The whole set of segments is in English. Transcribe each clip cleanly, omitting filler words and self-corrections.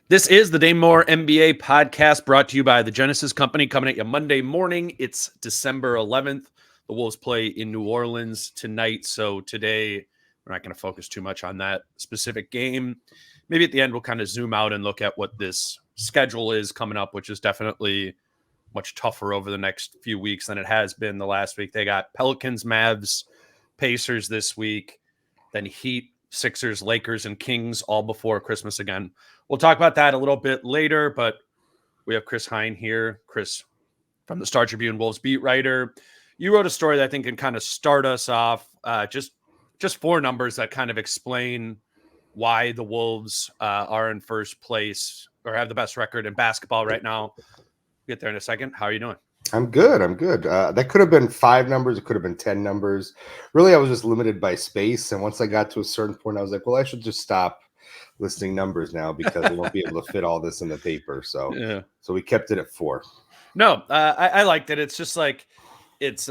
This is the Dane Moore NBA podcast brought to you by the Genesis Company, coming at you Monday morning. It's December 11th. The Wolves play in New Orleans tonight. So today, we're not going to focus too much on that specific game. Maybe at the end, we'll kind of zoom out and look at what this schedule is coming up, which is definitely much tougher over the next few weeks than it has been the last week. They got Pelicans, Mavs, Pacers this week, then Heat, Sixers, Lakers, and Kings all before Christmas again. We'll talk about that a little bit later, but we have Chris Hine here. Chris from the Star Tribune, Wolves beat writer. You wrote a story that I think can kind of start us off. Just four numbers that kind of explain why the Wolves are in first place or have the best record in basketball right now. We'll get there in a second. How are you doing? I'm good. That could have been 5 numbers. It could have been 10 numbers. Really, I was just limited by space. And once I got to a certain point, I was like, well, I should just stop listing numbers now because we won't be able to fit all this in the paper. So we kept it at 4. No, I liked it. It's just like it's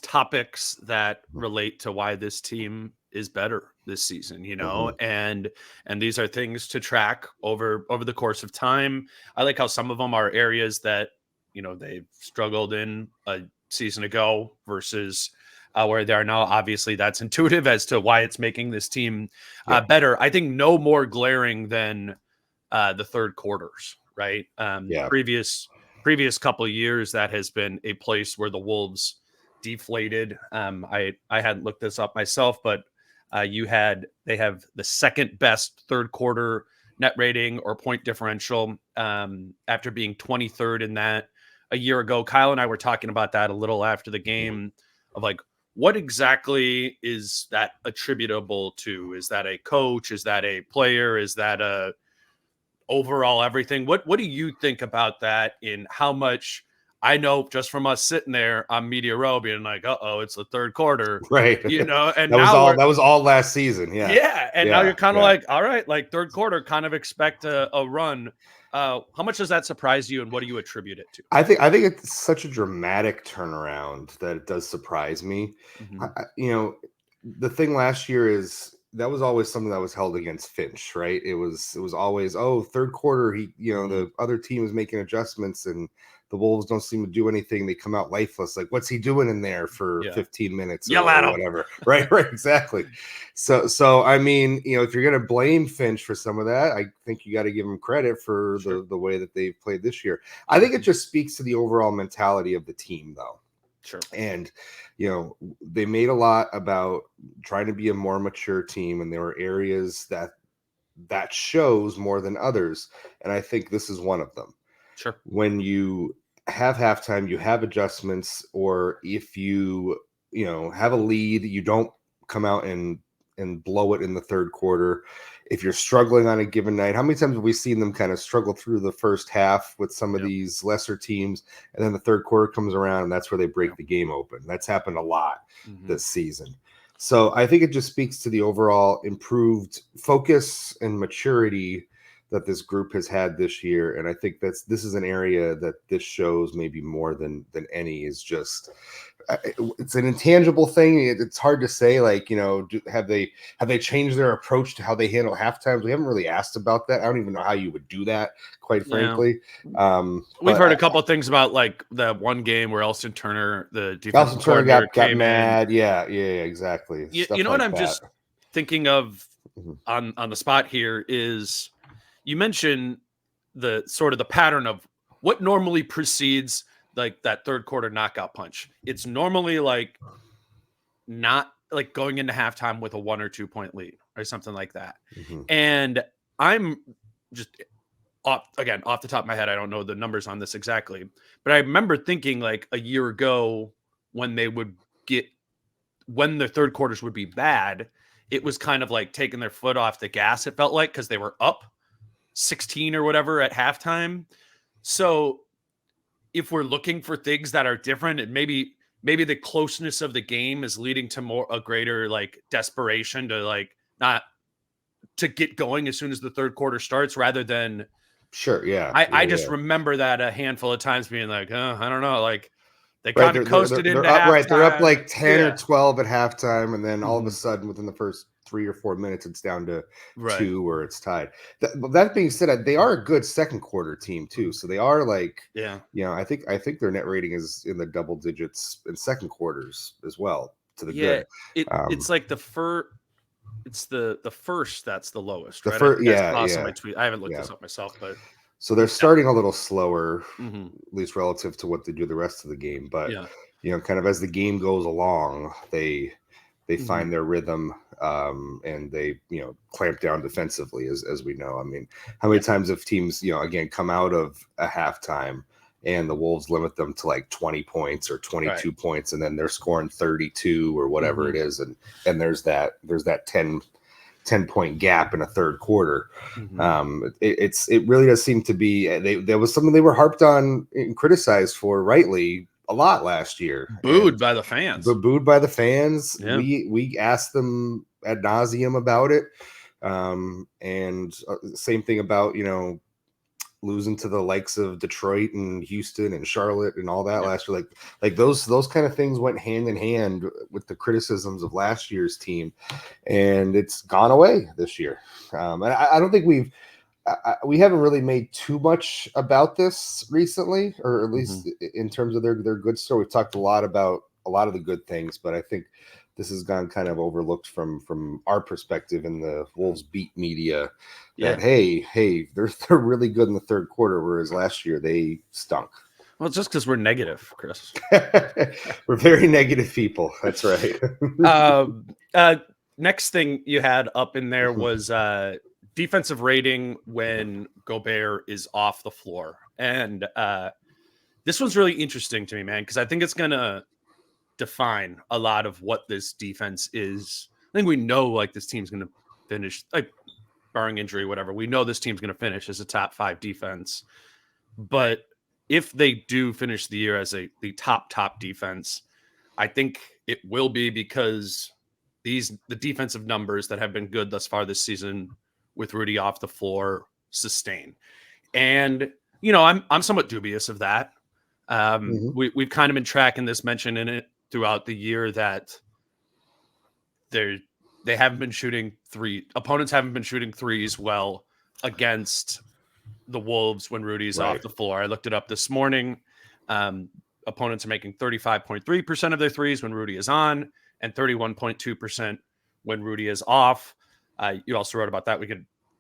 topics that relate to why this team is better this season, you know, and these are things to track over the course of time. I like how some of them are areas that, you know, they've struggled in a season ago versus where they are now. Obviously, that's intuitive as to why it's making this team better. I think no more glaring than the third quarters, right? Previous couple of years, that has been a place where the Wolves deflated. I hadn't looked this up myself, but they have the second best third quarter net rating or point differential after being 23rd in that a year ago. Kyle and I were talking about that a little after the game of like, what exactly is that attributable to? Is that a coach? Is that a player? Is that a overall everything? What do you think about that? In how much? I know just from us sitting there on Media Row being like, it's the third quarter. Right. You know, and that was all last season. Yeah. Yeah. And now you're kind of like, all right, like third quarter, kind of expect a run. How much does that surprise you and what do you attribute it to? I think it's such a dramatic turnaround that it does surprise me. The thing last year is that was always something that was held against Finch, right? It was always, third quarter, the other team is making adjustments and the Wolves don't seem to do anything. They come out lifeless. Like, what's he doing in there for 15 minutes Yell at him. Whatever? Right, exactly. So I mean, if you're going to blame Finch for some of that, I think you got to give him credit for the way that they've played this year. I think it just speaks to the overall mentality of the team, though. Sure. And, they made a lot about trying to be a more mature team, and there were areas that shows more than others. And I think this is one of them. Sure. When you have halftime, you have adjustments, or if you have a lead, you don't come out and blow it in the third quarter. If you're struggling on a given night, how many times have we seen them kind of struggle through the first half with some of these lesser teams, and then the third quarter comes around and that's where they break the game open? That's happened a lot this season. So I think it just speaks to the overall improved focus and maturity that this group has had this year. And I think this is an area that this shows maybe more than any, is just it's an intangible thing. It's hard to say, like, have they changed their approach to how they handle halftimes? We haven't really asked about that. I don't even know how you would do that, quite frankly. We've heard a couple of things about, like, the one game where Elson Turner, the defensive coordinator, got mad. Yeah, exactly. You know what I'm just thinking of on the spot here is, you mentioned the sort of the pattern of what normally precedes like that third quarter knockout punch. It's normally like not like going into halftime with a 1 or 2 point lead or something like that. And I'm just off the top of my head, I don't know the numbers on this exactly, but I remember thinking like a year ago when the third quarters would be bad, it was kind of like taking their foot off the gas, it felt like, because they were up 16 or whatever at halftime. So if we're looking for things that are different, and maybe the closeness of the game is leading to a greater like desperation to like not to get going as soon as the third quarter starts, rather than I just remember that a handful of times being like, I don't know, like they kind of coasted into halftime. They're up like 10 or 12 at halftime, and then all of a sudden within the first 3 or 4 minutes, it's down to Right. 2 or it's tied. That being said, they are a good second quarter team too. So they are like, Yeah. I think their net rating is in the double digits in second quarters as well to the Yeah. good. It's like the first that's the lowest, The right? I first, think I saw some of my yeah. tweet. I haven't looked Yeah. this up myself, but So they're starting a little slower, mm-hmm. at least relative to what they do the rest of the game. But Yeah. kind of as the game goes along, they find their rhythm, and they clamp down defensively, as we know. I mean, how many times have teams again come out of a halftime and the Wolves limit them to like 20 points or 22 points, and then they're scoring 32 or whatever it is, and there's that 10-point gap in a third quarter. It really does seem to be there was something they were harped on and criticized for rightly a lot last year. Booed by the fans. Booed by the fans. Yeah. We asked them ad nauseum about it. And same thing about, losing to the likes of Detroit and Houston and Charlotte and all that last year. Like those kind of things went hand in hand with the criticisms of last year's team, and it's gone away this year. And I don't think we haven't really made too much about this recently, or at least in terms of their good story. We've talked a lot about a lot of the good things, but I think this has gone kind of overlooked from our perspective in the Wolves beat media. That hey, they're really good in the third quarter, whereas last year they stunk. Well, it's just because we're negative, Chris. We're very negative people. That's right. Next thing you had up in there was defensive rating when Gobert is off the floor. And this one's really interesting to me, man, because I think it's going to define a lot of what this defense is. I think we know like this team's going to finish, like barring injury, whatever. We know this team's going to finish as a top 5 defense. But if they do finish the year as the top defense, I think it will be because the defensive numbers that have been good thus far this season with Rudy off the floor sustain. And, I'm somewhat dubious of that. We've kind of been tracking this, mentioning it throughout the year that they haven't been shooting opponents haven't been shooting threes well against the Wolves when Rudy's off the floor. I looked it up this morning. Opponents are making 35.3% of their threes when Rudy is on and 31.2% when Rudy is off. You also wrote about that.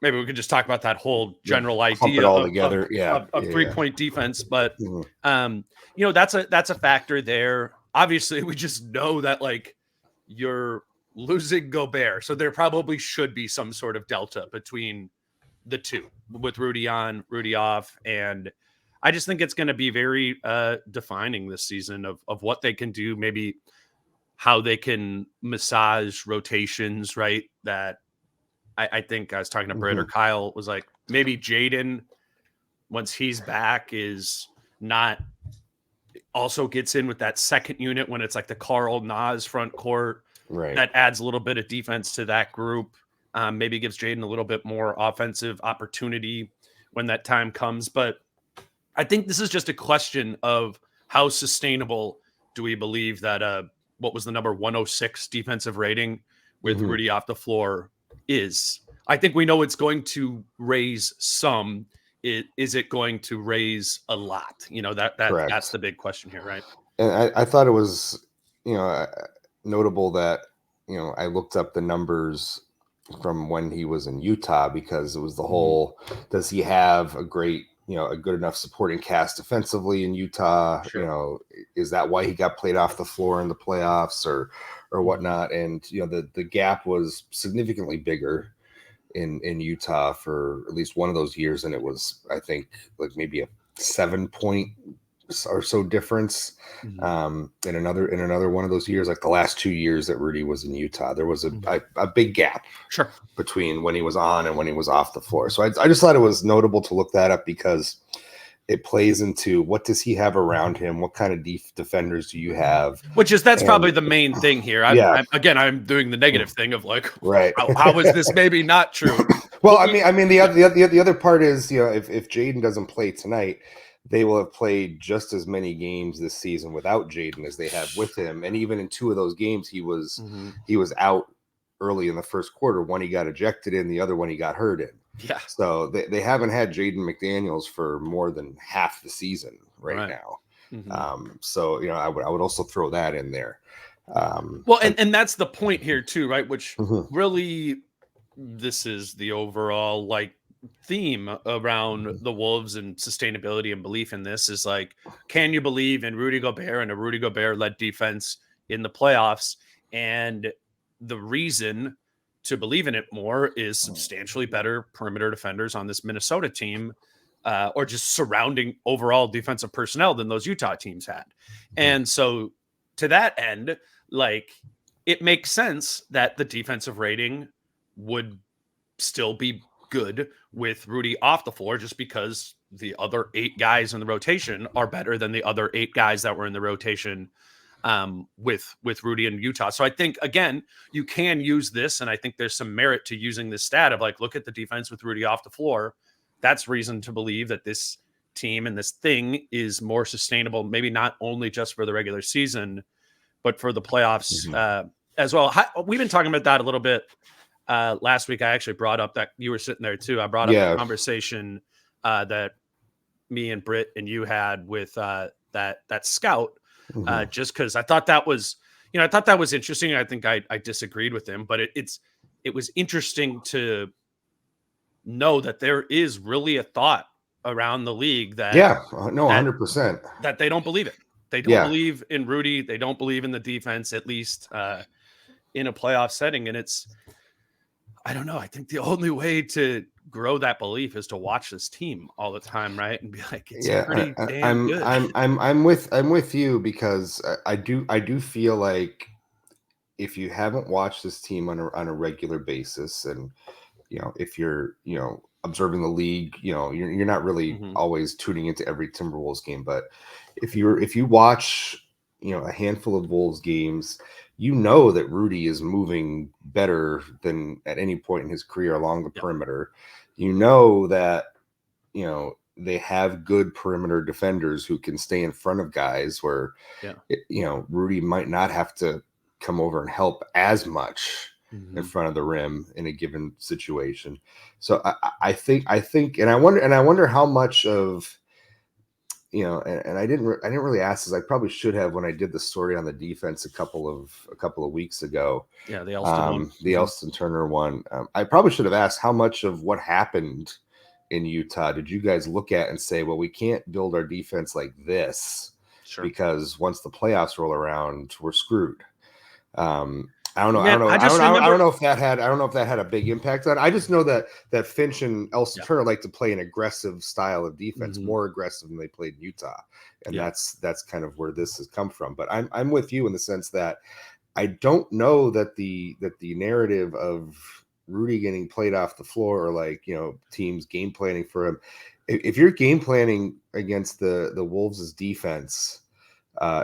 Maybe we could just talk about that whole general idea all together. of 3-point defense. But, that's a factor there. Obviously, we just know that like you're losing Gobert. So there probably should be some sort of delta between the two with Rudy on, Rudy off. And I just think it's going to be very defining this season of what they can do, maybe how they can massage rotations, right? That I think I was talking to Britt or Kyle was like, maybe Jaden, once he's back, is not also gets in with that second unit when it's like the Carl Nas front court. Right. That adds a little bit of defense to that group. Maybe gives Jaden a little bit more offensive opportunity when that time comes. But I think this is just a question of how sustainable do we believe that what was the number 106 defensive rating with Rudy off the floor is. I think we know it's going to raise some. Is it going to raise a lot? That's the big question here, right? And I thought it was, notable that, I looked up the numbers from when he was in Utah, because it was the whole, does he have a great, a good enough supporting cast defensively in Utah? Sure. Is that why he got played off the floor in the playoffs or whatnot? And, the gap was significantly bigger in Utah for at least one of those years. And it was, I think, like maybe a 7-point or so difference in another one of those years, like the last 2 years that Rudy was in Utah. There was a big gap between when he was on and when he was off the floor. So I just thought it was notable to look that up, because it plays into what does he have around him? What kind of defenders do you have? That's probably the main thing here. I'm doing the negative thing of like, how is this maybe not true? Well, I mean, the other part is, if Jaden doesn't play tonight, they will have played just as many games this season without Jaden as they have with him. And even in 2 of those games, he was out early in the first quarter. One he got ejected in, the other one he got hurt in. Yeah. So they haven't had Jaden McDaniels for more than half the season right now. So, you know, I would also throw that in there. Well, and that's the point here too, right? Which really, this is the overall like theme around the Wolves and sustainability and belief in this is like, can you believe in Rudy Gobert and a Rudy Gobert led defense in the playoffs? And the reason to believe in it more is substantially better perimeter defenders on this Minnesota team, or just surrounding overall defensive personnel than those Utah teams had. And so to that end, like, it makes sense that the defensive rating would still be good with Rudy off the floor, just because the other 8 guys in the rotation are better than the other 8 guys that were in the rotation with Rudy in Utah. So I think, again, you can use this, and I think there's some merit to using this stat of like, look at the defense with Rudy off the floor. That's reason to believe that this team and this thing is more sustainable, maybe not only just for the regular season, but for the playoffs as well. We've been talking about that a little bit last week. I actually brought up that you were sitting there too. I brought up the conversation that me and Britt and you had with that scout, just because I thought that was, you know, I thought that was interesting. I think I disagreed with him, but it was interesting to know that there is really a thought around the league that 100% that they don't believe it. They don't believe in Rudy. They don't believe in the defense, at least in a playoff setting. And I don't know. I think the only way to grow that belief is to watch this team all the time, right? And be like, it's pretty damn good. I'm with you, because I do feel like if you haven't watched this team on a regular basis, and you know, if you're, you know, observing the league, you know, you're not really always tuning into every Timberwolves game, but if you watch, you know, a handful of Wolves games, you know that Rudy is moving better than at any point in his career along the perimeter. You know that, you know, they have good perimeter defenders who can stay in front of guys where, you know, Rudy might not have to come over and help as much in front of the rim in a given situation. So I think, and I wonder how much of, you know, and I didn't really ask this. I probably should have when I did the story on the defense a couple of weeks ago. Yeah, the Elston one. The Elston Turner one. I probably should have asked how much of what happened in Utah did you guys look at and say, well, we can't build our defense like this because once the playoffs roll around, we're screwed. I don't know. Man, I don't know if that had a big impact on it. I just know that Finch and Elston Turner like to play an aggressive style of defense, more aggressive than they played in Utah, and that's kind of where this has come from. But I'm with you in the sense that I don't know that the narrative of Rudy getting played off the floor, or like, you know, teams game planning for him. If you're game planning against the Wolves' defense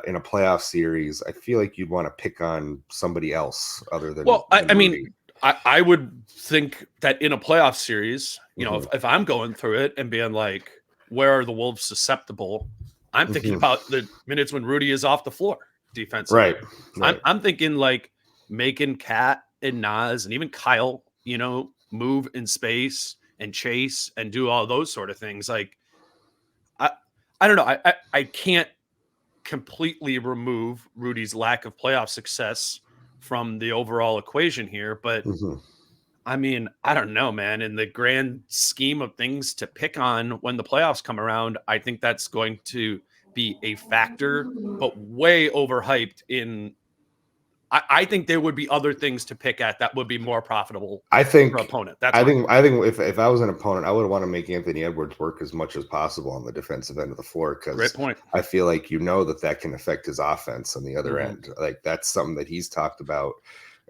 in a playoff series, I feel like you'd want to pick on somebody else other than. Well, I mean, I would think that in a playoff series, you know, if I'm going through it and being like, where are the Wolves susceptible? I'm thinking about the minutes when Rudy is off the floor defensively. Right. I'm thinking like making Kat and Nas and even Kyle, you know, move in space and chase and do all those sort of things. Like, I don't know. I can't completely remove Rudy's lack of playoff success from the overall equation here, but I mean, I don't know, man. In the grand scheme of things to pick on when the playoffs come around, I think that's going to be a factor, but way overhyped in. I think there would be other things to pick at that would be more profitable. I think for opponent. I think if I was an opponent, I would want to make Anthony Edwards work as much as possible on the defensive end of the floor, because great point. I feel like, you know, that can affect his offense on the other end. Like, that's something that he's talked about,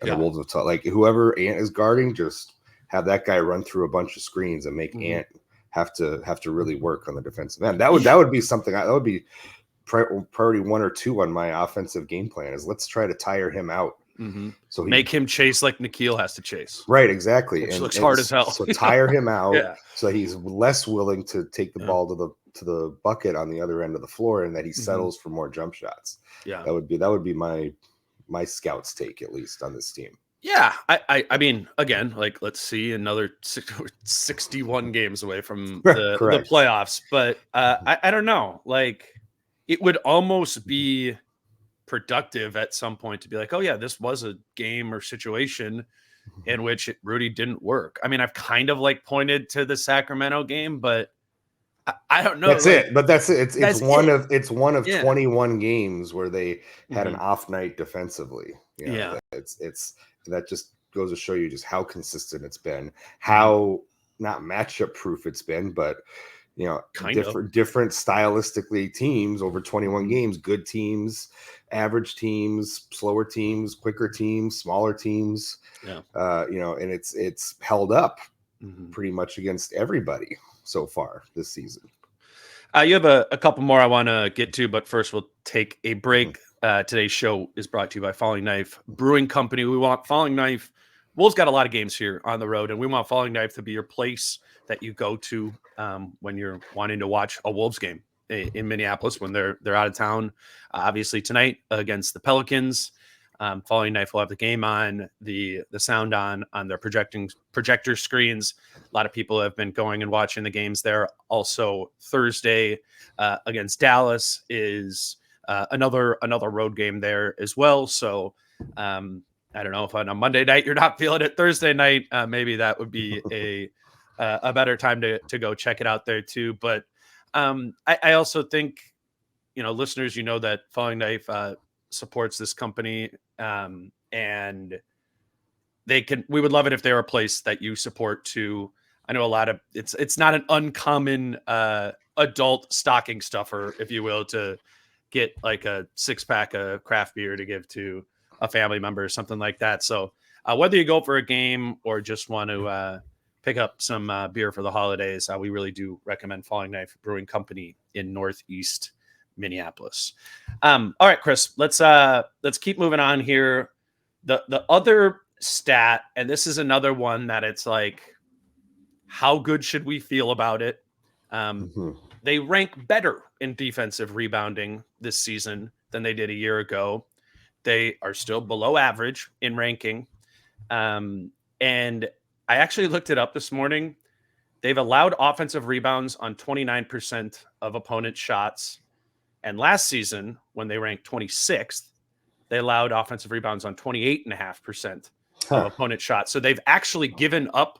and the Wolves have taught. Like, whoever Ant is guarding, just have that guy run through a bunch of screens and make Ant have to really work on the defensive end. That would be something. That would be priority 1 or 2 on my offensive game plan, is let's try to tire him out. So make him chase like Nikhil has to chase. Right, exactly. Which looks hard as hell. So tire him out, so he's less willing to take the ball to the bucket on the other end of the floor, and that he settles for more jump shots. Yeah, that would be my scout's take, at least, on this team. Yeah, I mean, again, like let's see another 61 games away from the Correct. playoffs, but I don't know. Like it would almost be productive at some point to be like, oh yeah, this was a game or situation in which Rudy didn't work. I mean, I've kind of like pointed to the Sacramento game, but I don't know. That's Like it. But that's it. It's that's one it. of 21 games where they had an Mhm. off night defensively. Yeah. It's that just goes to show you just how consistent it's been, Mhm. how not matchup proof it's been, but Kind of. different stylistically teams over 21 Mhm. games, good teams, average teams, slower teams, quicker teams, smaller teams, Yeah. and it's held up Mhm. pretty much against everybody so far this season. You have a couple more I want to get to, but first we'll take a Mhm. break. Today's show is brought to you by Falling Knife Brewing Company. We want Falling Knife. Wolves got a lot of games here on the road, and we want Falling Knife to be your place that you go to when you're wanting to watch a Wolves game in Minneapolis when they're out of town. Obviously tonight against the Pelicans. Falling Knife will have the game on, the sound on their projector screens. A lot of people have been going and watching the games there. Also, Thursday against Dallas is another road game there as well. So I don't know if on a Monday night you're not feeling it. Thursday night, maybe that would be a better time to go check it out there too. But I also think listeners, that Falling Knife supports this company, and we would love it if they were a place that you support too. I know a lot of it's not an uncommon adult stocking stuffer, if you will, to get like a 6-pack of craft beer to give to a family member or something like that. So whether you go for a game or just want to pick up some beer for the holidays, we really do recommend Falling Knife Brewing Company in Northeast Minneapolis. All right, Chris, let's keep moving on here. The other stat, and this is another one that it's like, how good should we feel about it? Mhm. They rank better in defensive rebounding this season than they did a year ago. They are still below average in ranking. And I actually looked it up this morning. They've allowed offensive rebounds on 29% of opponent shots. And last season, when they ranked 26th, they allowed offensive rebounds on 28.5% of Huh. opponent shots. So they've actually given up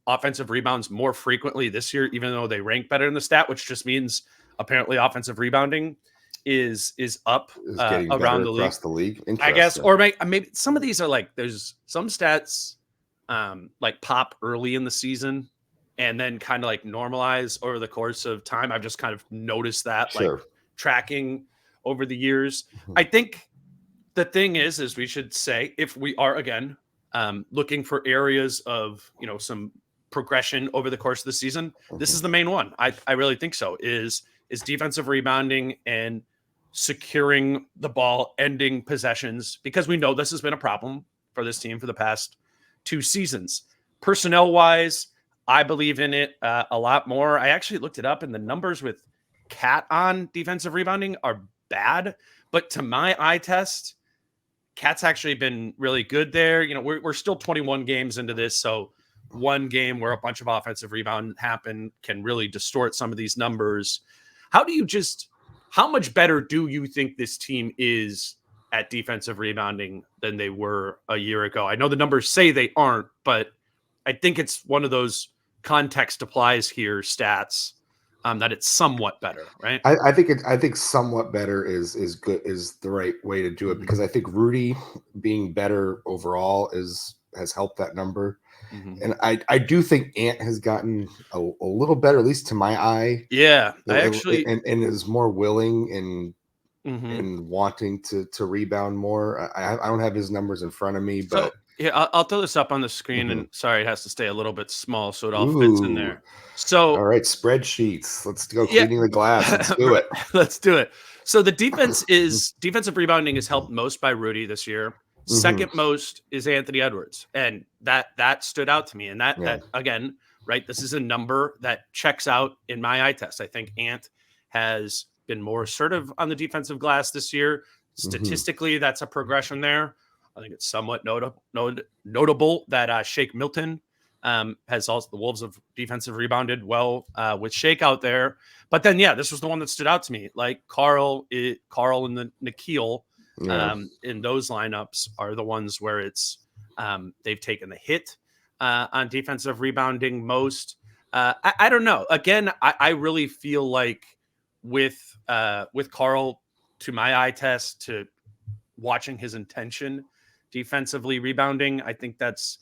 offensive rebounds more frequently this year, even though they rank better in the stat, which just means apparently offensive rebounding is up Is getting better around the league, across the league. I guess. Interesting. Or maybe some of these are like, there's some stats like pop early in the season and then kind of like normalize over the course of time. I've just kind of noticed that, like Sure. tracking over the years. Mhm. I think the thing is we should say, if we are again looking for areas of some progression over the course of the season, this is the main one. I really think so. Is defensive rebounding and securing the ball, ending possessions, because we know this has been a problem for this team for the past 2 seasons. Personnel wise, I believe in it a lot more. I actually looked it up, and the numbers with Cat on defensive rebounding are bad, but to my eye test, Cat's actually been really good there. We're still 21 games into this, so one game where a bunch of offensive rebound happen can really distort some of these numbers. How much better do you think this team is at defensive rebounding than they were a year ago? I know the numbers say they aren't, but I think it's one of those context applies here stats that it's somewhat better, right? I think somewhat better is good, is the right way to do it, Mm-hmm. because I think Rudy being better overall has helped that number. Mm-hmm. And I do think Ant has gotten a little better, at least to my eye, Yeah, I and, actually. and is more willing Mm-hmm. and wanting to rebound more. I don't have his numbers in front of me, So but yeah, I'll throw this up on the screen, mhm. and sorry, it has to stay a little bit small so it all fits in Ooh, there. all So right, spreadsheets. Let's go yeah, cleaning the glass. Let's do it. let's do it. So the defensive rebounding is helped most by Rudy this year. Hmm. Second most is Anthony Edwards, and that stood out to me. And Yeah. that again, right? This is a number that checks out in my eye test. I think Ant has been more assertive on the defensive glass this year. Hmm. Statistically, that's a progression there. I think it's somewhat notable that Shake Milton has also, the Wolves have defensive rebounded well with Shake out there. But then, this was the one that stood out to me. Like Carl and the Nikhil in those lineups are the ones where it's they've taken the hit on defensive rebounding most. I don't know. Again, I really feel like with Carl, to my eye test, to watching his intention defensively rebounding, I think that's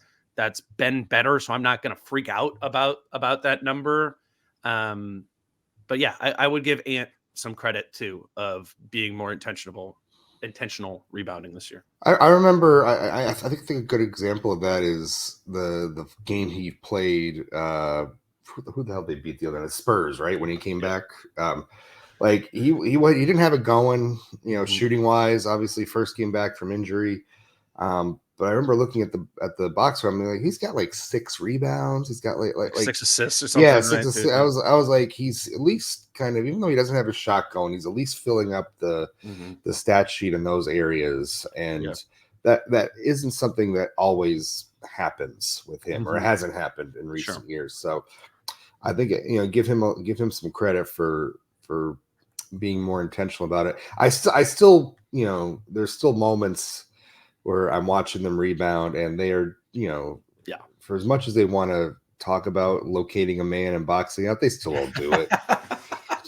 been better. So I'm not going to freak out about that number. But yeah, I would give Ant some credit too of being more intentional rebounding this year. I remember. I think a good example of that is the game he played. Who the hell they beat the other night? Spurs, right? When he came back, like he didn't have it going, shooting wise. Obviously, first game back from injury. But I remember looking at the box score. I'm like, he's got like 6 rebounds. He's got like 6 assists or something. Yeah, 6 assists. I was like, he's at least kind of, even though he doesn't have a shot going, he's at least filling up the stat sheet in those areas. And that isn't something that always happens with him, or hasn't happened in recent years. So I think give him some credit for being more intentional about it. I still there's still moments where I'm watching them rebound, and they are, for as much as they want to talk about locating a man and boxing out, they still won't do it.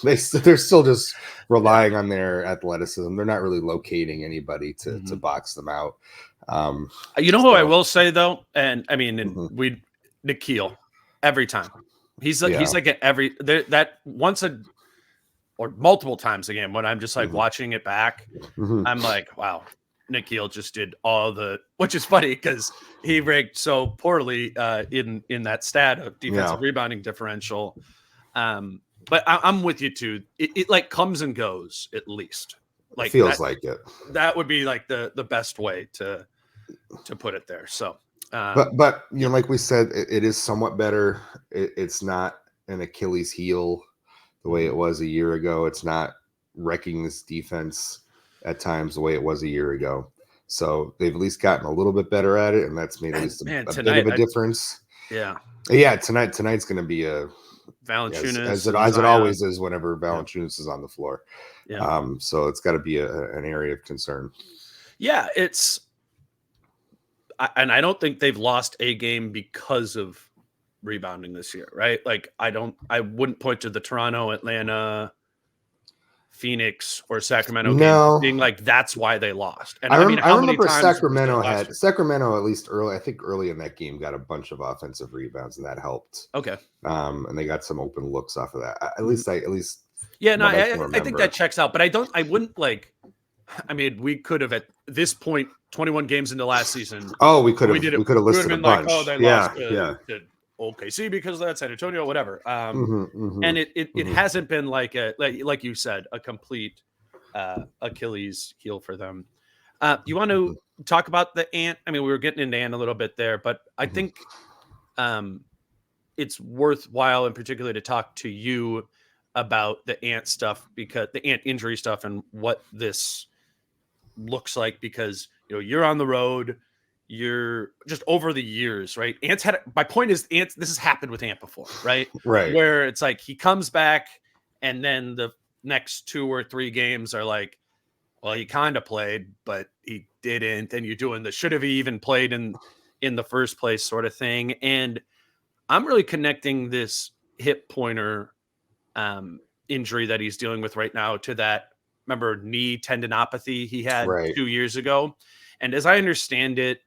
They're still just relying on their athleticism. They're not really locating anybody to box them out. Who I will say though, and I mean, Nikhil, every time he's like at every that once or multiple times a game when I'm just like watching it back, I'm like, wow. Nikhil just did which is funny because he ranked so poorly in that stat of defensive rebounding differential. But I'm with you too. It like comes and goes at least. Like feels like it. That would be like the best way to put it there. So, but like we said, it is somewhat better. It's not an Achilles heel the way it was a year ago. It's not wrecking this defense at times the way it was a year ago. So they've at least gotten a little bit better at it, and that's made at least a bit of a difference. Tonight's going to be a Valanciunas as it always is whenever Valanciunas is on the floor. So it's got to be an area of concern. And I don't think they've lost a game because of rebounding this year, right? Like I wouldn't point to the Toronto, Atlanta, Phoenix, or Sacramento games being like that's why they lost. And I remember Sacramento at least early. I think early in that game got a bunch of offensive rebounds, and that helped. Okay. And they got some open looks off of that. At least. Yeah, no, I think that checks out. But I wouldn't like. I mean, we could have at this point, 21 games into last season. Oh, we could have listed a bunch. Like, they lost to OKC because of that, San Antonio, whatever. And it hasn't been like you said, a complete Achilles heel for them. You want to talk about the Ant? I mean, we were getting into Ant a little bit there, but I think it's worthwhile in particular to talk to you about the Ant stuff, because the Ant injury stuff and what this looks like, because you're on the road. You're just over the years, right? My point is, this has happened with Ant before, right? Right. Where it's like he comes back and then the next 2 or 3 games are like, well, he kind of played, but he didn't. And you're doing the should have he even played in the first place sort of thing. And I'm really connecting this hip pointer injury that he's dealing with right now to that, remember, knee tendinopathy he had 2 years ago. And as I understand it,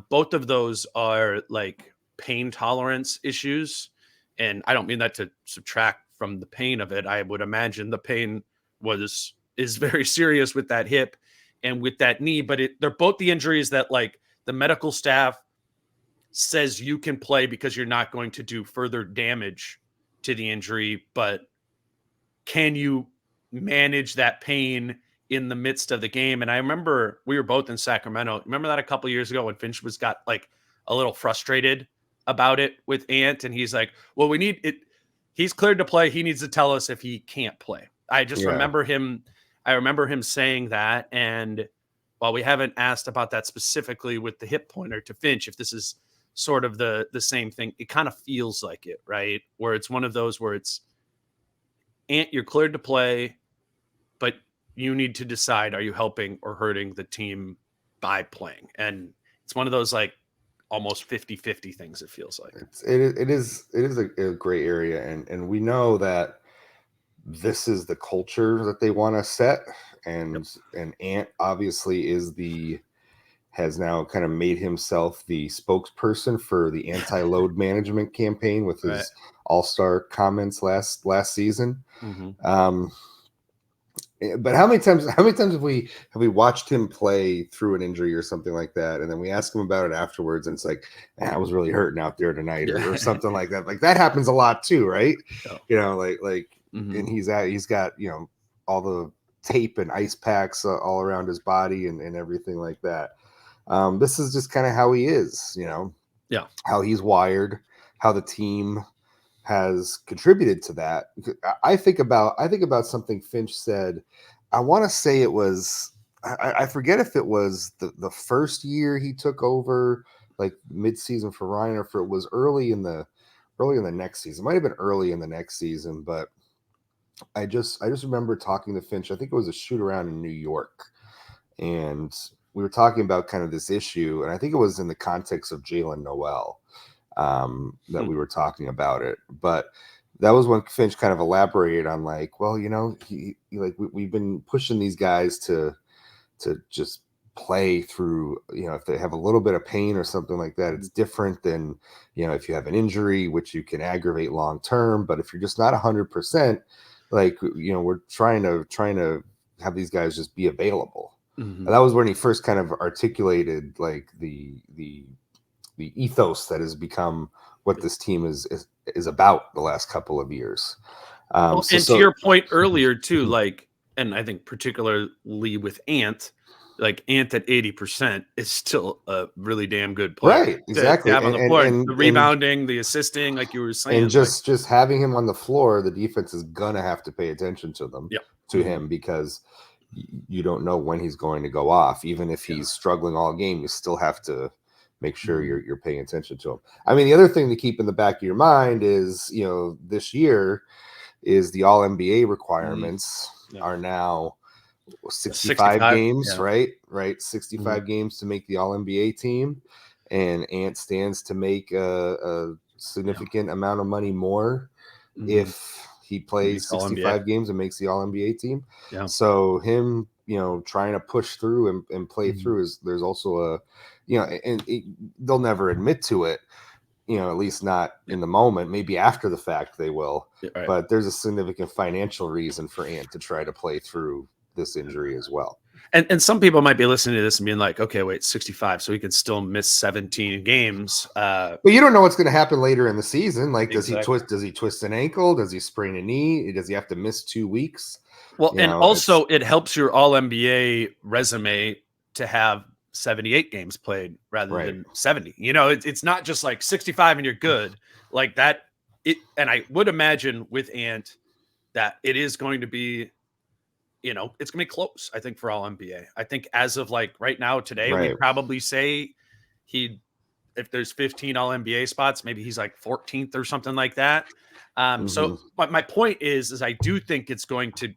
both of those are like pain tolerance issues. And I don't mean that to subtract from the pain of it. I would imagine the pain is very serious with that hip and with that knee, but they're both the injuries that like the medical staff says you can play because you're not going to do further damage to the injury, but can you manage that pain in the midst of the game? And I remember we were both in Sacramento. Remember that a couple of years ago when Finch got like a little frustrated about it with Ant, and he's like, well, we need it. He's cleared to play. He needs to tell us if he can't play. I just remember him. I remember him saying that. And while we haven't asked about that specifically with the hip pointer to Finch, if this is sort of the same thing, it kind of feels like it, right? Where it's one of those where it's Ant, you're cleared to play, but you need to decide, are you helping or hurting the team by playing? And it's one of those like almost 50-50 things, it feels like. It is a gray area, and we know that this is the culture that they want to set, and Ant obviously has now kind of made himself the spokesperson for the anti-load management campaign with his all-star comments last season. But how many times have we watched him play through an injury or something like that, and then we ask him about it afterwards, and it's like, man, I was really hurting out there tonight, or something like that. Like that happens a lot too, right? And he's got all the tape and ice packs all around his body and everything like that. This is just kind of how he is, how he's wired, how the team has contributed to that. I think about something Finch said. I want to say it was, I forget if it was the first year he took over, like mid-season for Ryan, or if it was early in the next season. It might have been early in the next season, but I just remember talking to Finch. I think it was a shoot around in New York, and we were talking about kind of this issue, and I think it was in the context of Jalen Noel. That we were talking about it, but that was when Finch kind of elaborated on like, well, we've been pushing these guys to just play through, if they have a little bit of pain or something like that, it's different than, if you have an injury, which you can aggravate long term. But if you're just not 100%, like, we're trying to have these guys just be available. And that was when he first kind of articulated like the ethos that has become what this team is about the last couple of years. To your point earlier too, like, and I think particularly with Ant, like Ant at 80% is still a really damn good player. Right, exactly. To have on the floor, and the rebounding, the assisting, like you were saying. And just having him on the floor, the defense is gonna have to pay attention to him, because you don't know when he's going to go off. Even if he's struggling all game, you still have to make sure you're paying attention to him. I mean, the other thing to keep in the back of your mind is, this year is the All NBA requirements are now 65 games, right? 65 games to make the All NBA team, and Ant stands to make a significant amount of money more if he plays 65 games and makes the All NBA team. So him, trying to push through and play through there's also a, they'll never admit to it, at least not in the moment. Maybe after the fact they will, but there's a significant financial reason for Ant to try to play through this injury as well. And some people might be listening to this and being like, okay, wait, 65, so he can still miss 17 games. But you don't know what's going to happen later in the season. Like, does he twist an ankle? Does he sprain a knee? Does he have to miss 2 weeks? Well, and also it helps your All NBA resume to have 78 games played rather than 70. It's not just like 65 and you're good like that. And I would imagine with Ant that it is going to be, it's going to be close, I think, for All NBA. I think as of like right now, today, we'd probably say if there's 15 All NBA spots, maybe he's like 14th or something like that. So my point is I do think it's going to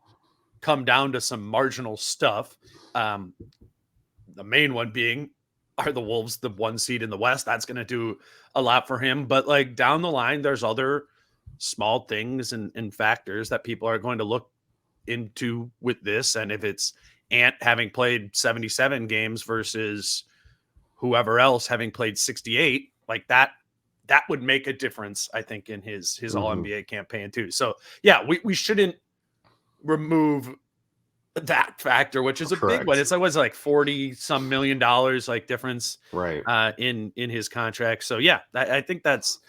come down to some marginal stuff. The main one being, are the Wolves the 1 seed in the West? That's going to do a lot for him. But like down the line, there's other small things and factors that people are going to look into with this. And if it's Ant having played 77 games versus whoever else having played 68, like that would make a difference, I think, in his All NBA campaign too. So yeah, we shouldn't remove that factor, which is a big one. It's like $40 some million like difference in his contract. So yeah, I think that's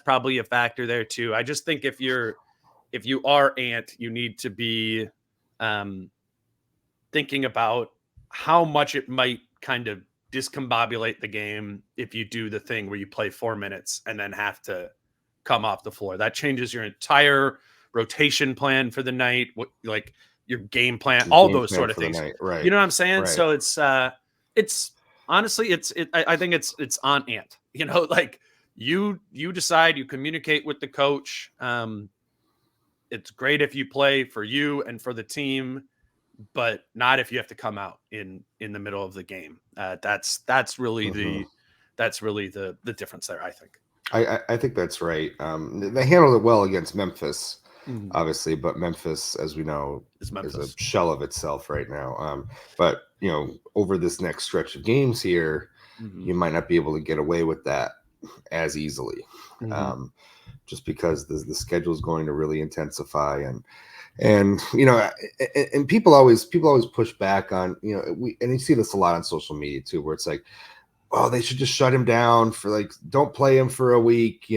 probably a factor there too. I just think if you are Ant, you need to be thinking about how much it might kind of discombobulate the game if you do the thing where you play 4 minutes and then have to come off the floor. That changes your entire rotation plan for the night. Like your game plan, all Game those plan sort of for the things. night, right? You know what I'm saying? Right. So it's honestly, I think it's on Ant. You know, like you decide, you communicate with the coach. It's great if you play for you and for the team, but not if you have to come out in the middle of the game. That's really the difference there, I think. I think that's right. They handled it well against Memphis, Mhm. obviously, but Memphis, as we know, Is is a Memphis. shell of itself right now. But over this next stretch of games here, Mhm. you might not be able to get away with that as easily, Mhm. just because the schedule is going to really intensify, and people always push back on and you see this a lot on social media too, where it's like, oh, they should just shut him down for, like, don't play him for a week.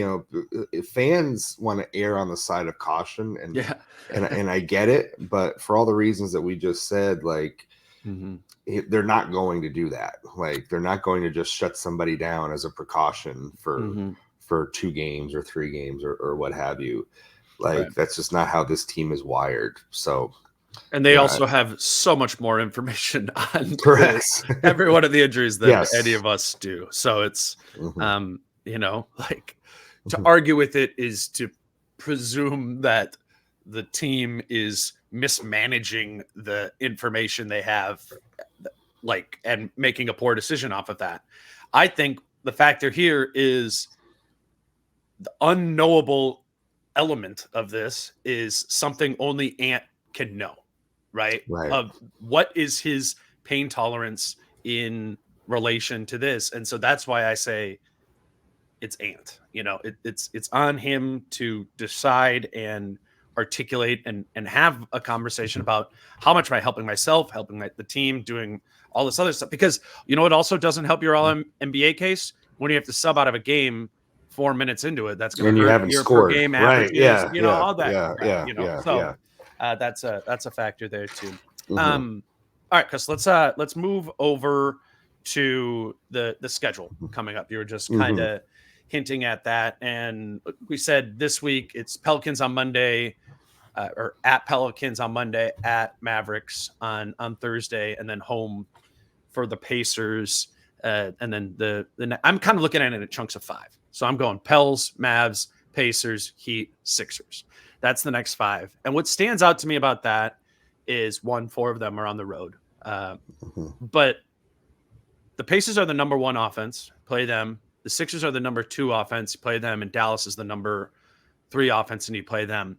Fans want to err on the side of caution, and Yeah. and I get it, but for all the reasons that we just said, like, Mhm. they're not going to do that. Like, they're not going to just shut somebody down as a precaution for Mhm. 2 games or 3 games or what have you. Like, Right. that's just not how this team is wired. So, And they yeah, also have so much more information on correct. every one of the injuries than any Yes. of us do. So it's, Mhm. like, to Mhm. argue with it is to presume that the team is mismanaging the information they have, like, and making a poor decision off of that. I think the factor here is the unknowable element of this is something only Ant can know, right? Right. Of what is his pain tolerance in relation to this. And so that's why I say it's Ant. It's on him to decide and articulate and have a conversation about how much am I helping myself, helping the team, doing all this other stuff. Because it also doesn't help your all NBA case when you have to sub out of a game 4 minutes into it. That's going And to you hurt haven't your per scored. game Right. averages, Yeah. Yeah. all that Yeah. crap. Yeah. Yeah. So Yeah. that's a factor there too. Mhm. All right, Chris, let's move over to the schedule coming up. You were just kind Mhm. of hinting at that, and we said this week it's Pelicans on Monday, or at Pelicans on Monday, at Mavericks on Thursday, and then home for the Pacers. And then I'm kind of looking at it in chunks of 5. So I'm going Pels, Mavs, Pacers, Heat, Sixers. That's the next 5. And what stands out to me about that is 4 of them are on the road. Mhm. But the Pacers are the number 1 offense. Play them. The Sixers are the number 2 offense. Play them. And Dallas is the number 3 offense, and you play them.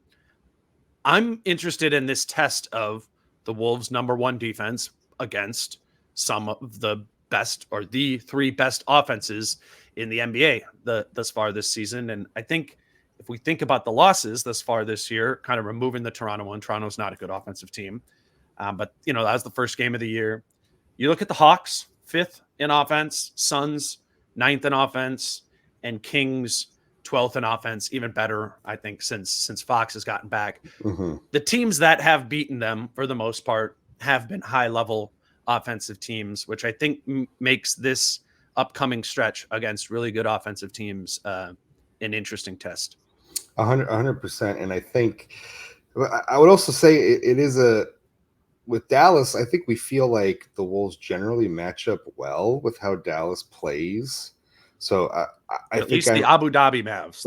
I'm interested in this test of the Wolves' number 1 defense against some of the best, or the 3 best offenses in the NBA thus far this season. And I think if we think about the losses thus far this year, kind of removing the Toronto one, Toronto's not a good offensive team. But that was the first game of the year. You look at the Hawks, 5th in offense, Suns, 9th in offense, and Kings, 12th in offense. Even better, I think, since Fox has gotten back. Mhm. The teams that have beaten them, for the most part, have been high-level offensive teams, which I think makes this upcoming stretch against really good offensive teams an interesting test. 100%. And I think I would also say it is with Dallas. I think we feel like the Wolves generally match up well with how Dallas plays. So I At think least the I'm Abu Dhabi Mavs.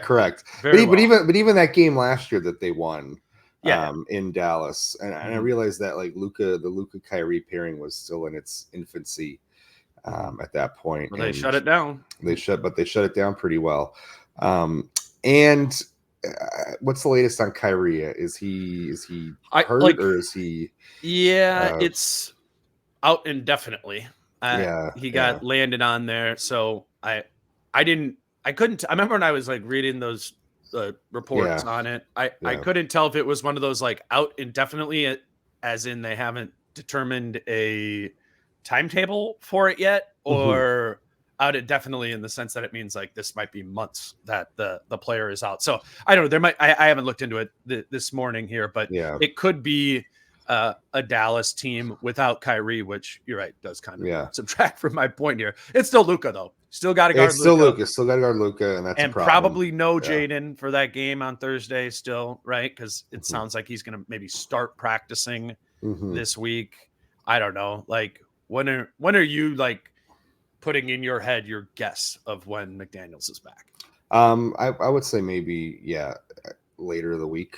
correct. Very well. But even that game last year that they won, Yeah. in Dallas, and I realized that, like, the Luka Kyrie pairing was still in its infancy at that point. Well, they And shut it down. they shut it down pretty well. And what's the latest on Kyrie? Is he hurt, or is he? Yeah, Uh, it's out indefinitely. yeah, He yeah, got landed on there, so I couldn't. I remember when I was like reading those reports yeah, on it. I yeah. couldn't tell if it was one of those like out indefinitely, as in they haven't determined a timetable for it yet, Hmm. or out indefinitely in the sense that it means like this might be months that the player is out. So I don't know. There might I haven't looked into it this morning here, but Yeah. it could be a Dallas team without Kyrie, which you're right, does kind of Yeah. subtract from my point here. It's still Luka though. Still got to guard It's still Luka. Luka. Still got to guard Luka, and that's a And problem. probably no Jaden for that game on Thursday still, right? Because it sounds like he's going to maybe start practicing this week. I don't know. Like when are you like putting in your head your guess of when McDaniels is back? I would say maybe later of the week,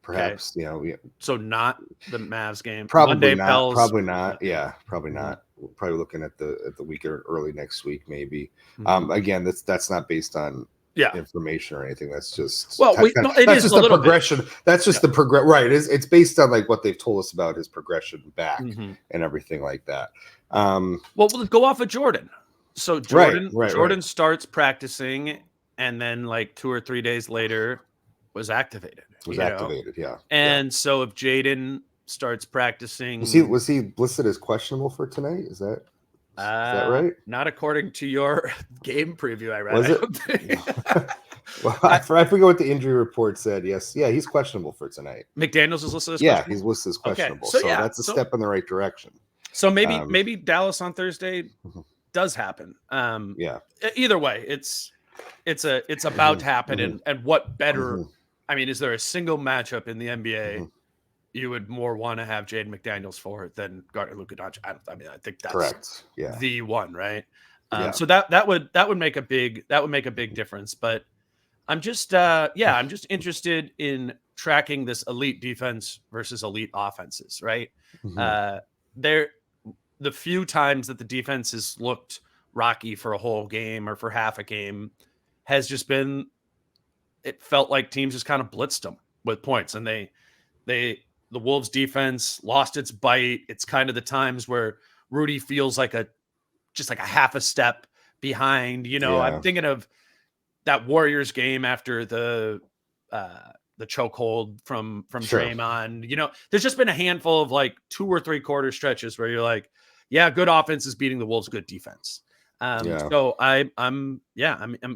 perhaps. Okay. So not the Mavs game. Probably Monday not. Pels. Probably not. Yeah, probably not. We're probably looking at the week or early next week, maybe. Again, that's not based on information or anything. That's just that's just the progression. Bit. That's just the progress. Right. It's based on like what they've told us about his progression back and everything like that. Well, we'll go off of Jordan. So Jordan starts practicing, and then like 2 or 3 days later was activated. Yeah. And so if Jaden starts practicing, was he listed as questionable for tonight? Is that right? Not according to your game preview I read. Was it? Well, I forget what the injury report said. Yes. Yeah, he's questionable for tonight. McDaniels is listed as questionable? He's listed as questionable. Okay. So that's a step in the right direction. So maybe Dallas on Thursday does happen. Either way, it's about to happen. And what better I mean, is there a single matchup in the NBA you would more want to have Jaden McDaniels for than Gardner Luka Doncic? I think that's correct. The one, right? So that would make a big difference. But I'm just interested in tracking this elite defense versus elite offenses, right? The few times that the defense has looked rocky for a whole game or for half a game has just been, it felt like teams just kind of blitzed them with points, and the Wolves defense lost its bite. It's kind of the times where Rudy feels like a half a step behind. I'm thinking of that Warriors game after the chokehold from Draymond. There's just been a handful of like 2 or 3 quarter stretches where you're like, good offense is beating the Wolves' good defense. So I'm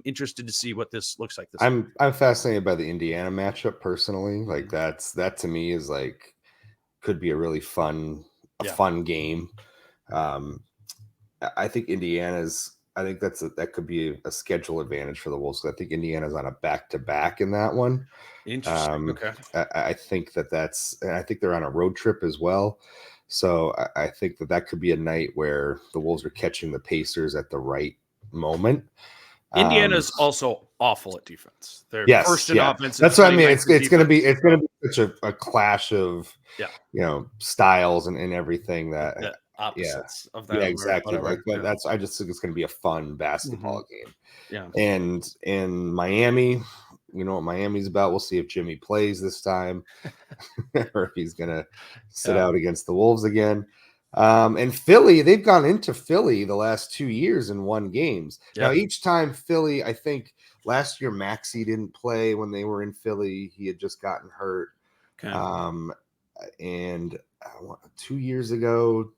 interested to see what this looks like. I'm fascinated by the Indiana matchup personally. Like that to me is like could be a really fun game. I think that could be a schedule advantage for the Wolves. I think Indiana's on a back-to-back in that one. Interesting. Okay. I think and I think they're on a road trip as well. So I think that could be a night where the Wolves are catching the Pacers at the right moment. Indiana's also awful at defense. They're first in offense. That's what I mean. It's going to be such a clash of styles and everything that opposites of that. Yeah, exactly. I just think it's going to be a fun basketball game. Yeah. And in Miami, you know what Miami's about. We'll see if Jimmy plays this time or if he's going to sit out against the Wolves again. And Philly, they've gone into Philly the last 2 years and won games. Now, each time Philly, I think last year Maxey didn't play when they were in Philly. He had just gotten hurt. Okay. And 2 years ago,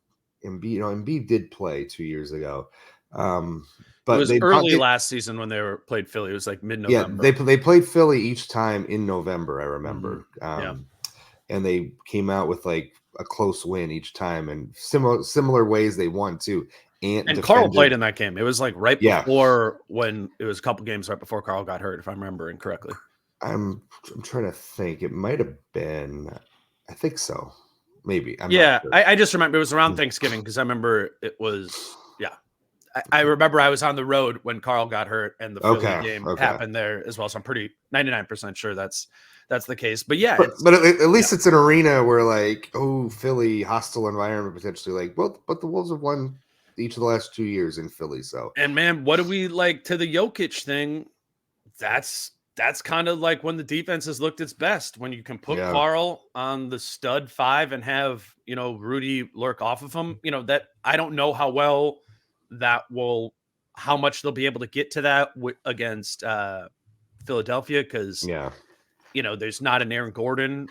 Embiid did play 2 years ago. But it was early last season when they played Philly. It was like mid-November. Yeah, they played Philly each time in November, I remember. And they came out with like a close win each time, and similar ways they won too. And Carl played in that game. It was like right before when it was a couple games right before Carl got hurt, if I'm remembering correctly. I'm trying to think. It might have been. I think so. Maybe. I'm not sure. I just remember it was around Thanksgiving because I remember it was. I remember I was on the road when Carl got hurt, and the Philly game happened there as well. So I'm pretty 99% sure that's the case. But but at least it's an arena where like, Philly, hostile environment potentially. Like, well, but the Wolves have won each of the last 2 years in Philly. So, and man, what do we like to the Jokic thing? That's kind of like when the defense has looked its best, when you can put Carl on the stud 5 and have Rudy lurk off of him. That I don't know how much they'll be able to get to that against Philadelphia because there's not an Aaron Gordon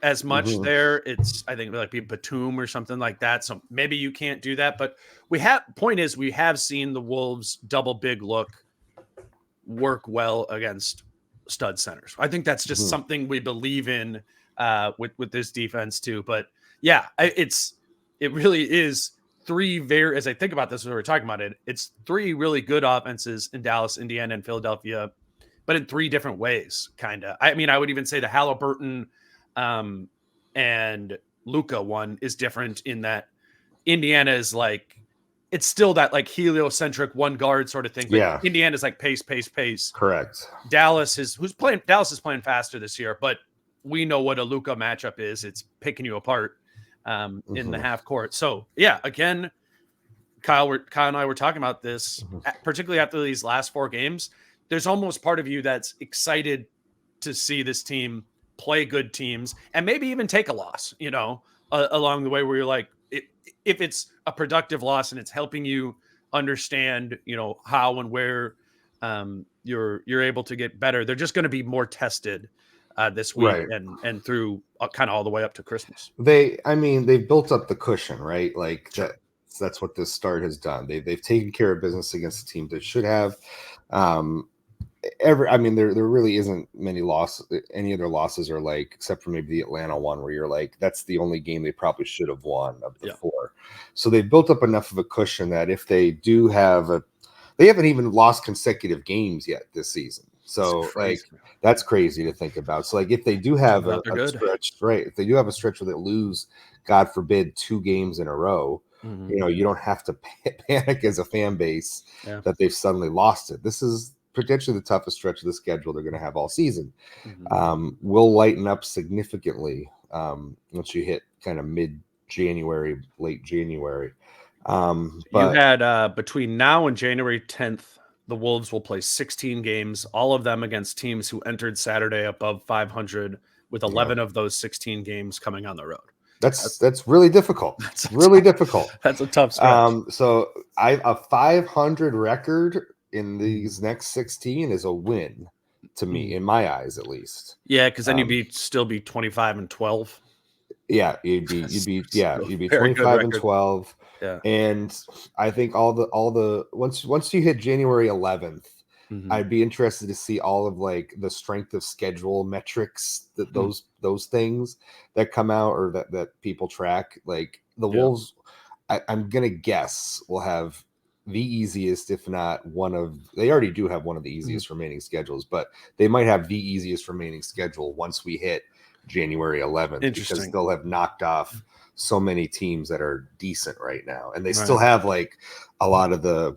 as much there. It's I think like Batum or something like that. So maybe you can't do that. But we have seen the Wolves double big look work well against stud centers. I think that's just something we believe in with this defense too. But Yeah, it really is as I think about this when we were talking about it, it's three really good offenses in Dallas, Indiana, and Philadelphia, but in three different ways, kind of. I mean, I would even say the Halliburton and Luka one is different in that Indiana is like, it's still that like heliocentric one guard sort of thing, but Yeah. Indiana's like pace, pace, pace. Correct. Dallas is playing faster this year, but we know what a Luka matchup is. It's picking you apart in the half court. So yeah, again, Kyle and I were talking about this, particularly after these last four games. There's almost part of you that's excited to see this team play good teams and maybe even take a loss, along the way where you're like, if it's a productive loss and it's helping you understand, how and where you're able to get better. They're just going to be more tested this week Right. and through kind of all the way up to Christmas. They've built up the cushion, right? Like Sure. that's what this start has done. They've taken care of business against the team they should have. There really isn't many losses. Any other losses are like, except for maybe the Atlanta one, where you're like, that's the only game they probably should have won of the four. So they've built up enough of a cushion that if they do they haven't even lost consecutive games yet this season. So that's crazy to think about. So like if they do have a stretch, right? If they do have a stretch where they lose, God forbid, 2 games in a row, you don't have to panic as a fan base that they've suddenly lost it. This is potentially the toughest stretch of the schedule they're going to have all season. Will lighten up significantly once you hit kind of mid-January, late January. But you had between now and January 10th, the Wolves will play 16 games, all of them against teams who entered Saturday above 500, with 11 of those 16 games coming on the road. That's really difficult. That's really difficult. That's a tough stretch. So a 500 record in these next 16 is a win to me, in my eyes, at least. Yeah, because then you'd still be 25-12. Yeah, you'd be 25-12. Yeah. And I think all the once you hit January 11th, I'd be interested to see all of like the strength of schedule metrics, that those things that come out or that people track. Like the Wolves, I'm gonna guess will have the easiest, if not they already do have one of the easiest remaining schedules, but they might have the easiest remaining schedule once we hit January 11th, because they'll have knocked off so many teams that are decent right now, and they still have like a lot of the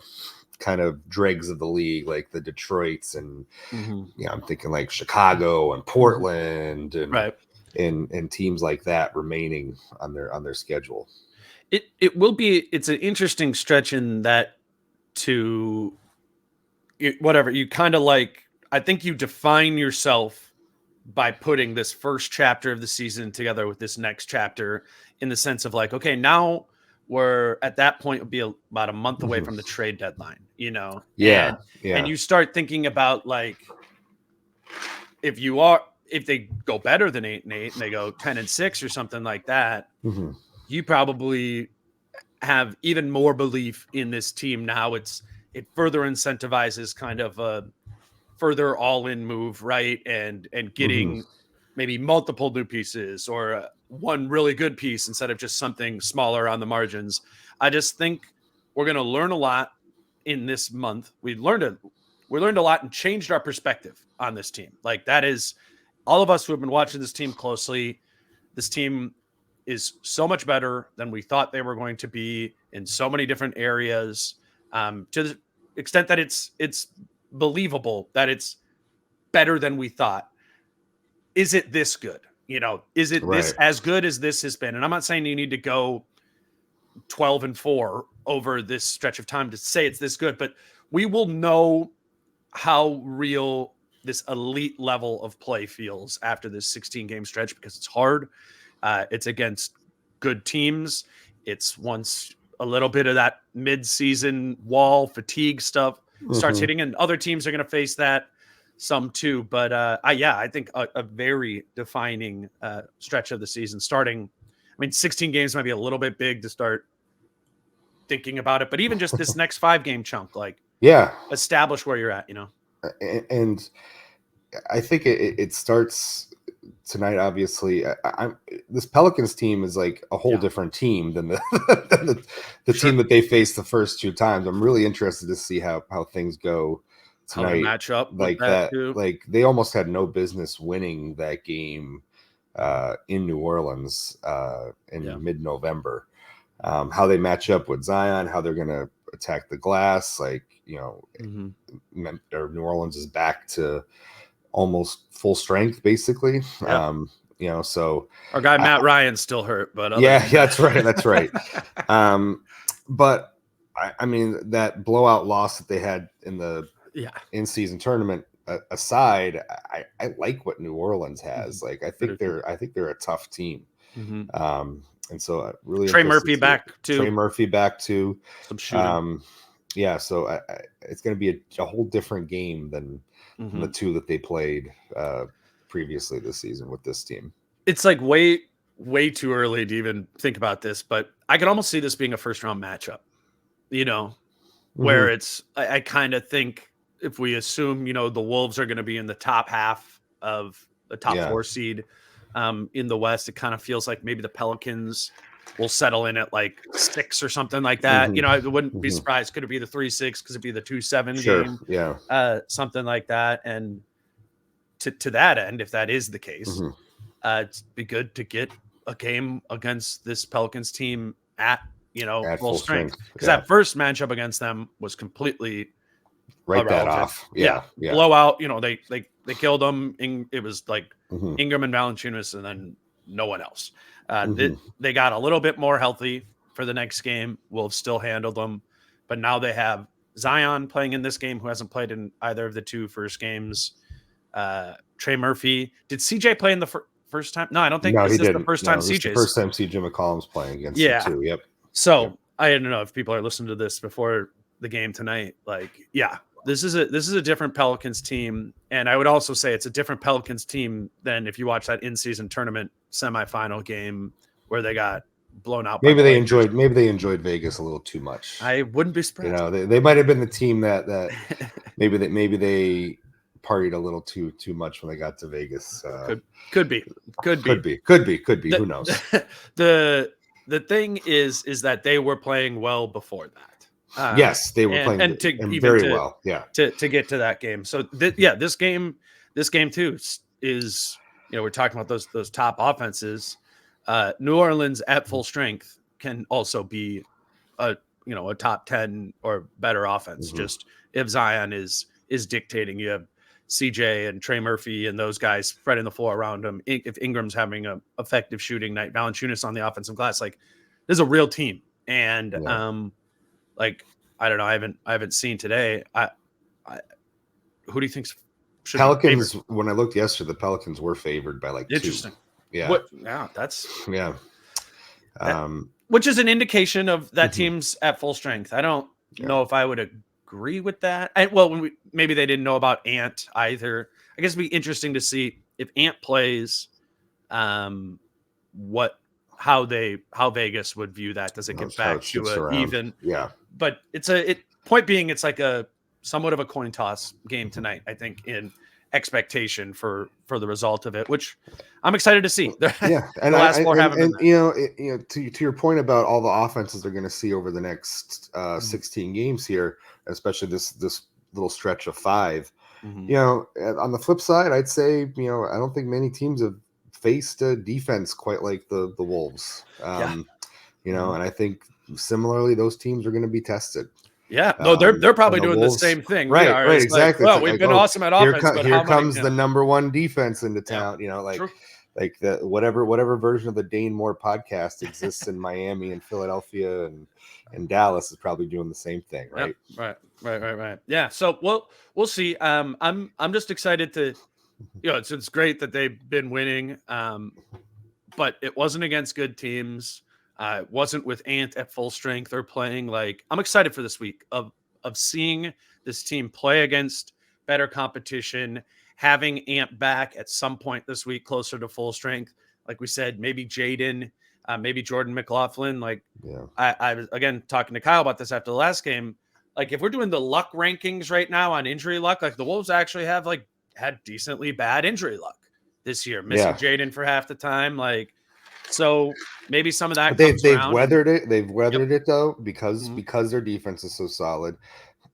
kind of dregs of the league, like the Detroits and I'm thinking like Chicago and Portland and teams like that remaining on their schedule. It's an interesting stretch in that you kind of like, I think you define yourself by putting this first chapter of the season together with this next chapter, in the sense of like, okay, now we're at that point, it'll be about a month away from the trade deadline, and you start thinking about like, if they go better than 8-8 and they go 10-6 or something like that, you probably have even more belief in this team now. It further incentivizes kind of a further all-in move, right? And getting maybe multiple new pieces or one really good piece instead of just something smaller on the margins. I just think we're going to learn a lot in this month. We learned a lot and changed our perspective on this team. Like, that is, all of us who have been watching this team closely, this team is so much better than we thought they were going to be in so many different areas, to the extent that it's believable that it's better than we thought. Is it this good? Is it this as good as this has been? And I'm not saying you need to go 12-4 over this stretch of time to say it's this good, but we will know how real this elite level of play feels after this 16-game stretch, because it's hard. It's against good teams. It's once a little bit of that mid-season wall fatigue stuff starts hitting, and other teams are going to face that some too. But I think a very defining stretch of the season starting. 16 games might be a little bit big to start thinking about it, but even just this next 5-game chunk, like, establish where you're at, And I think it starts tonight, obviously, this Pelicans team is like a whole different team than the team that they faced the first two times. I'm really interested to see how things go tonight. How they match up like with that too. Like they almost had no business winning that game in New Orleans in mid-November. How they match up with Zion, how they're going to attack the glass, like, you know, or New Orleans is back to almost full strength, basically. You know, so our guy Matt Ryan's still hurt, but that's right. But I mean, that blowout loss that they had in the in-season tournament aside, I like what New Orleans has. Like, I think they're a tough team. And so really Trey Murphy back too. Some shooting. So it's going to be a whole different game than the two that they played previously this season with this team. It's like way too early to even think about this, but I could almost see this being a first round matchup, you know, where it's, I kind of think if we assume, you know, the Wolves are going to be in the top half of the top 4 seed in the West, it kind of feels like maybe the Pelicans will settle in at like 6 or something like that. You know, I wouldn't be surprised. Could it be the 3-6? Could it be the 2-7 game? Yeah. Something like that. And to that end, if that is the case, it'd be good to get a game against this Pelicans team at full strength. Because that first matchup against them was completely write that off. Blowout. You know, they killed them. It was like Ingram and Valanciunas and then no one else. They got a little bit more healthy for the next game. Wolves still handled them, but now they have Zion playing in this game, who hasn't played in either of the 2 first games. Trey Murphy. Did CJ play in the first time? No, I don't think he didn't. The first time CJ. The first time CJ McCollum's playing against him too. Yep. So I don't know if people are listening to this before the game tonight. Like, this is a different Pelicans team, and I would also say it's a different Pelicans team than if you watch that in-season tournament semifinal game where they got blown out. Maybe they enjoyed Vegas a little too much. I wouldn't be surprised. You know, they might have been the team that maybe they partied a little too much when they got to Vegas. Could be. Who knows? The thing is that they were playing well before that. Yes, they were playing very well. Yeah, to get to that game. So this game too is, you know, we're talking about those top offenses. New Orleans at full strength can also be a top 10 or better offense. Just if Zion is dictating, you have CJ and Trey Murphy and those guys spreading the floor around him. If Ingram's having a effective shooting night, Valanciunas on the offensive glass, like, this is a real team. And like, I don't know, I haven't seen today. Who do you think should Pelicans? When I looked yesterday, the Pelicans were favored by like 2. Interesting. Yeah. That's which is an indication of that team's at full strength. I don't know if I would agree with that. Maybe they didn't know about Ant either. I guess it'd be interesting to see if Ant plays, how Vegas would view that. Does it get back to an even? Yeah. But point being, it's like a somewhat of a coin toss game tonight, I think, in expectation for the result of it, which I'm excited to see. And you know, to your point about all the offenses they're going to see over the next 16 games here, especially this little stretch of 5. You know, on the flip side, I'd say, you know, I don't think many teams have faced a defense quite like the Wolves. You know, and I think similarly, those teams are going to be tested. Yeah, no, they're probably doing Wolves, the same thing. Right, exactly. Like, well, we've been awesome at offense. Here comes the number 1 defense into town. You know, like the whatever version of the Dane Moore podcast exists in Miami and Philadelphia and Dallas is probably doing the same thing, right? Yep. Right. Yeah. So we'll see. I'm just excited to, you know, it's great that they've been winning, but it wasn't against good teams. It wasn't with Ant at full strength or playing. Like, I'm excited for this week of seeing this team play against better competition, having Ant back at some point this week closer to full strength. Like we said, maybe Jaden, maybe Jordan McLaughlin. Like, I was again talking to Kyle about this after the last game. Like, if we're doing the luck rankings right now on injury luck, like, the Wolves actually have had decently bad injury luck. this year, missing Jaden for half the time. Like, so maybe some of that but comes they've around. weathered it. They've weathered it though, because their defense is so solid.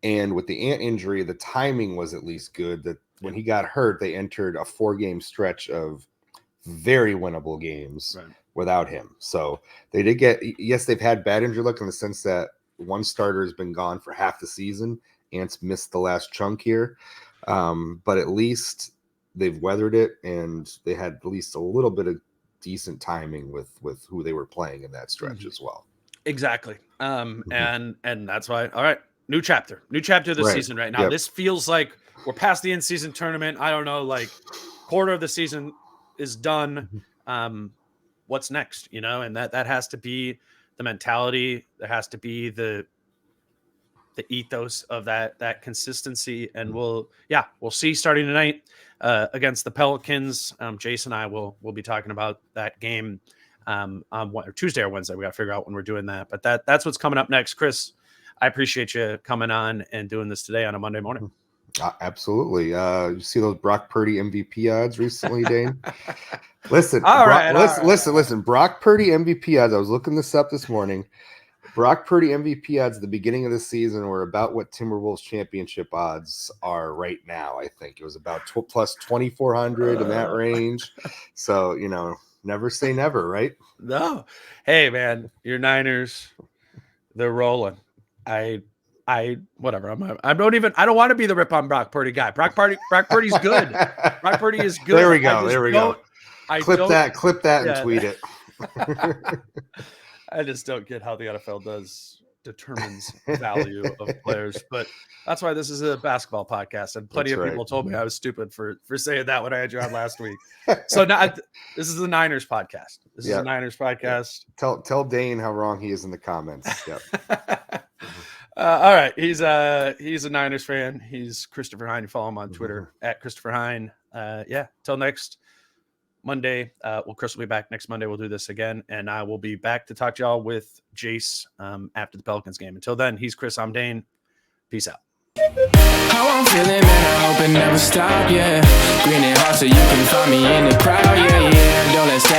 And with the Ant injury, the timing was at least good. That when he got hurt, they entered a 4-game stretch of very winnable games without him. So they did get, yes, they've had bad injury luck in the sense that one starter has been gone for half the season. Ant's missed the last chunk here. But at least they've weathered it, and they had at least a little bit of decent timing with who they were playing in that stretch as well. Exactly. And that's why, all right, new chapter this season right now. This feels like we're past the in-season tournament. I don't know, like quarter of the season is done. What's next, and that has to be the mentality. There has to be the ethos of that consistency. And we'll see starting tonight against the Pelicans. Jason and I will be talking about that game on Tuesday or Wednesday. We got to figure out when we're doing that, but that's what's coming up next. Chris, I appreciate you coming on and doing this today on a Monday morning. Absolutely. You see those Brock Purdy MVP odds recently, Dane? Listen, listen. Brock Purdy MVP odds. I was looking this up this morning. Brock Purdy MVP odds at the beginning of the season were about what Timberwolves championship odds are right now. I think it was about plus 2,400 in that range. So, never say never, right? No. Hey, man, your Niners, they're rolling. Whatever. I don't want to be the rip on Brock Purdy guy. Brock Purdy's good. Brock Purdy is good. There we go. Clip that and tweet it. I just don't get how the NFL determines value of players, but that's why this is a basketball podcast. And plenty of people told me I was stupid for saying that when I had you on last week. So now this is the Niners podcast. This is the Niners podcast. Tell Dane how wrong he is in the comments. Yep. All right. He's a Niners fan. He's Christopher Hine. You follow him on Twitter at Christopher Hine. Till next Monday. Chris will be back next Monday. We'll do this again, and I will be back to talk to y'all with Jace after the Pelicans game. Until then, he's Chris. I'm Dane. Peace out. How I'm feeling, man, I hope it never stop, yeah. Green and hot so you can find me in the crowd, yeah. Don't let's stay